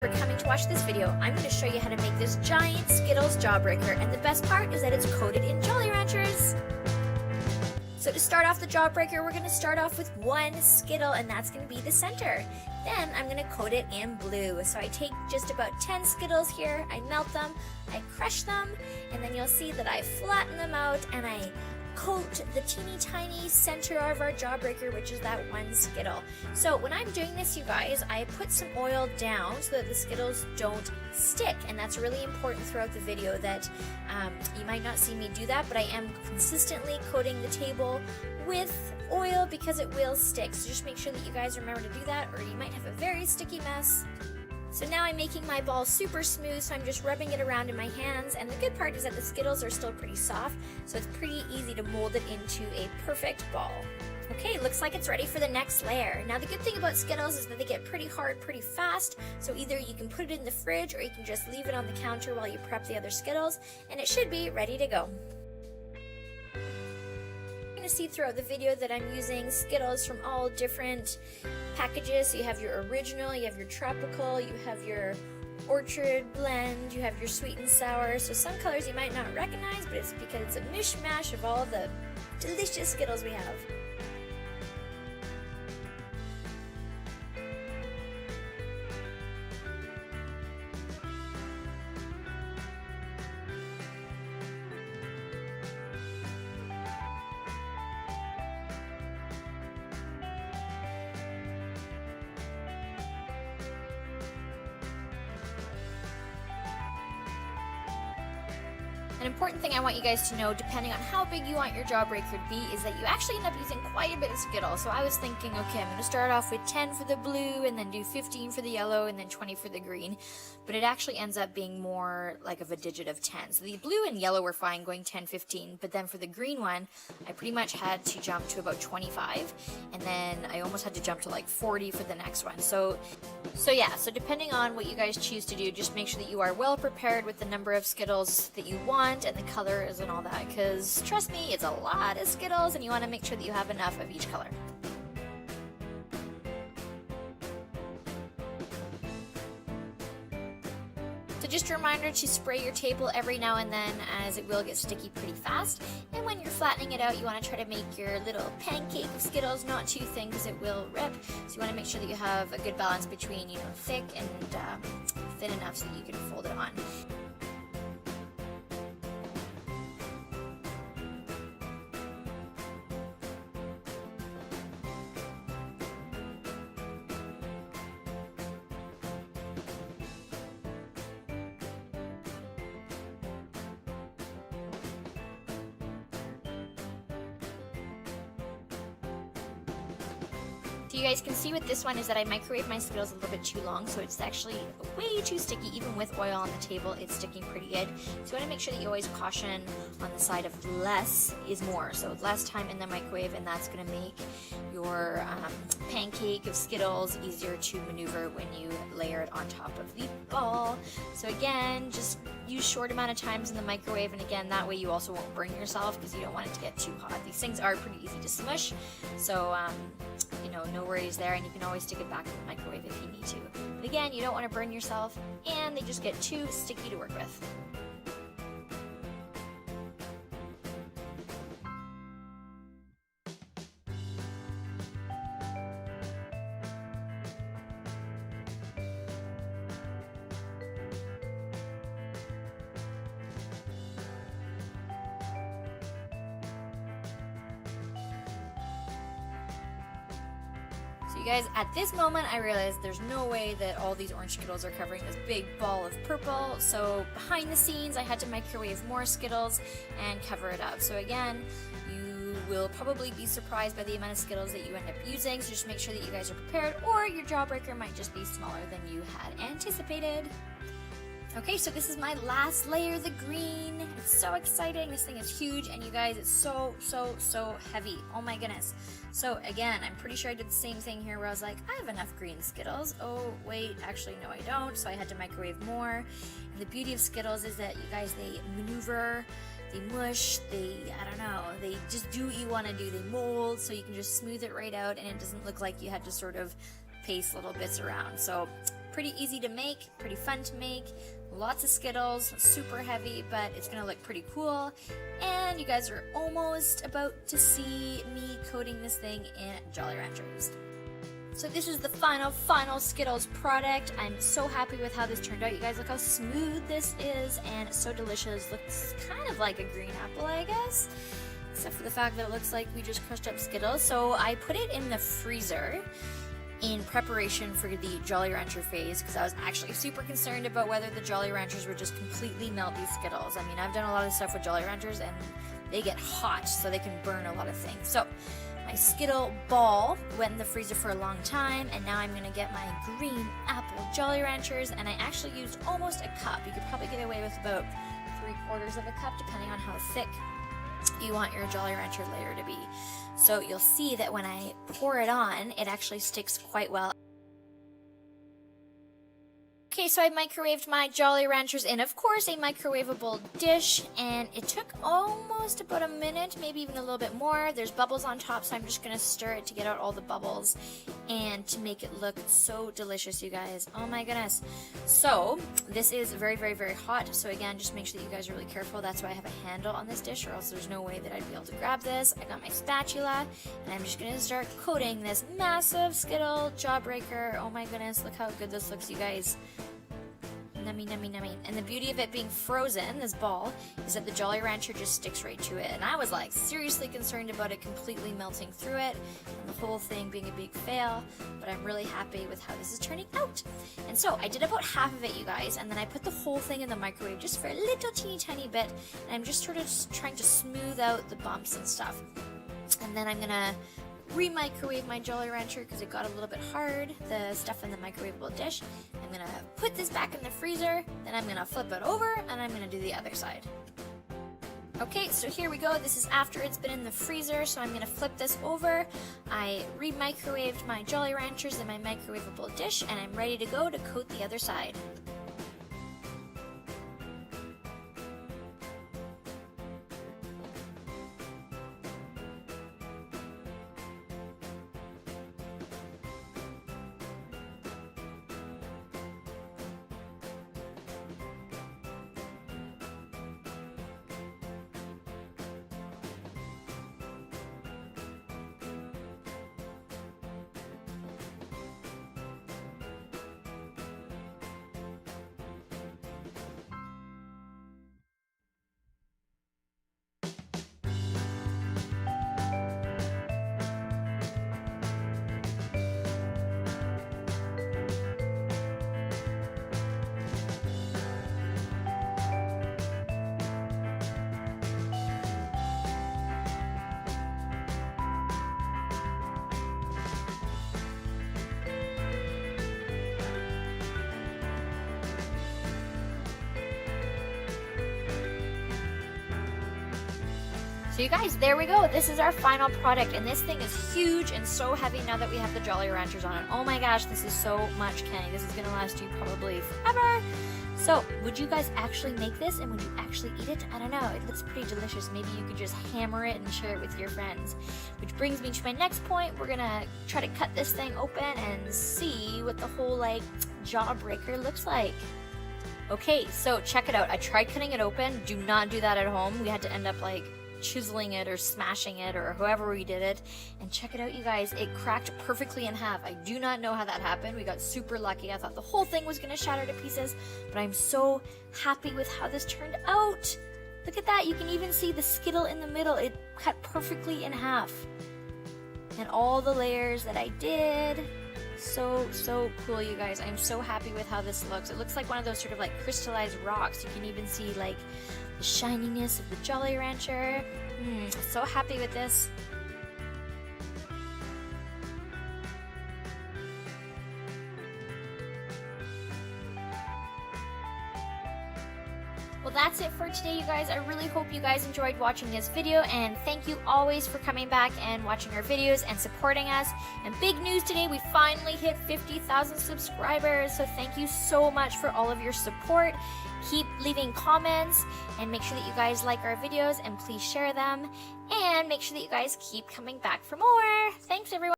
For coming to watch this video, I'm going to show you how to make this giant Skittles Jawbreaker, and the best part is that it's coated in Jolly Ranchers. So to start off the Jawbreaker, we're going to start off with one Skittle, and that's going to be the center. Then I'm going to coat it in blue. So I take just about 10 Skittles here, I melt them, I crush them, and then you'll see that I flatten them out and I coat the teeny tiny center of our Jawbreaker, which is that one Skittle. So when I'm doing this, you guys, I put some oil down so that the Skittles don't stick, and that's really important throughout the video. That you might not see me do that, but I am consistently coating the table with oil because it will stick. So just make sure that you guys remember to do that, or you might have a very sticky mess. So now I'm making my ball super smooth, so I'm just rubbing it around in my hands, and the good part is that the Skittles are still pretty soft, so it's pretty easy to mold it into a perfect ball. Okay, looks like it's ready for the next layer. Now the good thing about Skittles is that they get pretty hard pretty fast, so either you can put it in the fridge or you can just leave it on the counter while you prep the other Skittles, and it should be ready to go. See throughout the video that I'm using Skittles from all different packages. So you have your original, you have your tropical, you have your orchard blend, you have your sweet and sour. So some colors you might not recognize, but it's because it's a mishmash of all the delicious Skittles we have. An important thing I want you guys to know, depending on how big you want your Jawbreaker to be, is that you actually end up using quite a bit of Skittles. So I was thinking, okay, I'm going to start off with 10 for the blue, and then do 15 for the yellow, and then 20 for the green. But it actually ends up being more like of a digit of 10. So the blue and yellow were fine going 10, 15, but then for the green one, I pretty much had to jump to about 25, and then I almost had to jump to like 40 for the next one. So yeah, so depending on what you guys choose to do, just make sure that you are well prepared with the number of Skittles that you want and the colors and all that, because trust me, it's a lot of Skittles and you want to make sure that you have enough of each color. So just a reminder to spray your table every now and then, as it will get sticky pretty fast. And when you're flattening it out, you want to try to make your little pancake of Skittles not too thin, because it will rip. So you want to make sure that you have a good balance between, thick and thin enough so that you can fold it on. So you guys can see with this one is that I microwave my Skittles a little bit too long, so it's actually way too sticky. Even with oil on the table, it's sticking pretty good. So you want to make sure that you always caution on the side of less is more. So less time in the microwave, and that's going to make your pancake of Skittles easier to maneuver when you layer it on top of the ball. So again, just use short amount of times in the microwave, and again, that way you also won't burn yourself because you don't want it to get too hot. These things are pretty easy to smush, so no worries there, and you can always stick it back in the microwave if you need to. But again, you don't want to burn yourself, and they just get too sticky to work with. You guys, at this moment I realized there's no way that all these orange Skittles are covering this big ball of purple, so behind the scenes I had to microwave more Skittles and cover it up. So again, you will probably be surprised by the amount of Skittles that you end up using, so just make sure that you guys are prepared, or your Jawbreaker might just be smaller than you had anticipated. Okay, so this is my last layer, the green. It's so exciting. This thing is huge, and you guys, it's so heavy. Oh my goodness. So again, I'm pretty sure I did the same thing here where I was like, I have enough green Skittles. Oh wait, actually no I don't, so I had to microwave more. And the beauty of Skittles is that you guys, they maneuver, they mush, they just do what you want to do. They mold, so you can just smooth it right out, and it doesn't look like you had to sort of paste little bits around. So Pretty easy to make, pretty fun to make, lots of Skittles, super heavy, but it's gonna look pretty cool. And you guys are almost about to see me coating this thing in Jolly Ranchers. So this is the final Skittles product. I'm so happy with how this turned out. You guys, look how smooth this is and so delicious. Looks kind of like a green apple, I guess, except for the fact that it looks like we just crushed up Skittles. So I put it in the freezer in preparation for the Jolly Rancher phase, because I was actually super concerned about whether the Jolly Ranchers would just completely melt these Skittles. I mean, I've done a lot of stuff with Jolly Ranchers and they get hot, so they can burn a lot of things. So my Skittle ball went in the freezer for a long time, and now I'm gonna get my green apple Jolly Ranchers, and I actually used almost a cup. You could probably get away with about 3/4 of a cup, depending on how thick you want your Jolly Rancher layer to be. So you'll see that when I pour it on, it actually sticks quite well. Okay, so I microwaved my Jolly Ranchers in, of course, a microwavable dish, and it took almost about a minute, maybe even a little bit more. There's bubbles on top, so I'm just gonna stir it to get out all the bubbles and to make it look so delicious, you guys. Oh my goodness. So this is very, very, very hot, so again, just make sure that you guys are really careful. That's why I have a handle on this dish, or else there's no way that I'd be able to grab this. I got my spatula, and I'm just gonna start coating this massive Skittle Jawbreaker. Oh my goodness, look how good this looks, you guys. Nummy, nummy, nummy. And the beauty of it being frozen, this ball, is that the Jolly Rancher just sticks right to it. And I was like seriously concerned about it completely melting through it and the whole thing being a big fail, but I'm really happy with how this is turning out. And so I did about half of it, you guys, and then I put the whole thing in the microwave just for a little teeny bit, and I'm just sort of trying to smooth out the bumps and stuff. And then I'm gonna re-microwave my Jolly Rancher because it got a little bit hard, the stuff in the microwavable dish. I'm gonna put this back in the freezer, then I'm gonna flip it over, and I'm gonna do the other side. Okay, so here we go. This is after it's been in the freezer, so I'm gonna flip this over. I re-microwaved my Jolly Ranchers in my microwavable dish, and I'm ready to go to coat the other side. So you guys, there we go. This is our final product, and this thing is huge and so heavy now that we have the Jolly Ranchers on it. Oh my gosh, this is so much candy. This is gonna last you probably forever. So, would you guys actually make this, and would you actually eat it? I don't know, it looks pretty delicious. Maybe you could just hammer it and share it with your friends. Which brings me to my next point. We're gonna try to cut this thing open and see what the whole, like, Jawbreaker looks like. Okay, so check it out. I tried cutting it open. Do not do that at home. We had to end up, like, chiseling it or smashing it or however we did it. And check it out, you guys, it cracked perfectly in half. I do not know how that happened. We got super lucky. I thought the whole thing was gonna shatter to pieces, but I'm so happy with how this turned out. Look at that. You can even see the Skittle in the middle. It cut perfectly in half, and all the layers that I did. So cool, you guys. I'm so happy with how this looks. It looks like one of those sort of like crystallized rocks. You can even see like the shininess of the Jolly Rancher. So happy with this. Well, that's it for today, you guys. I really hope you guys enjoyed watching this video, and thank you always for coming back and watching our videos and supporting us. And big news today, we finally hit 50,000 subscribers, so thank you so much for all of your support. Keep leaving comments, and make sure that you guys like our videos, and please share them, and make sure that you guys keep coming back for more. Thanks, everyone.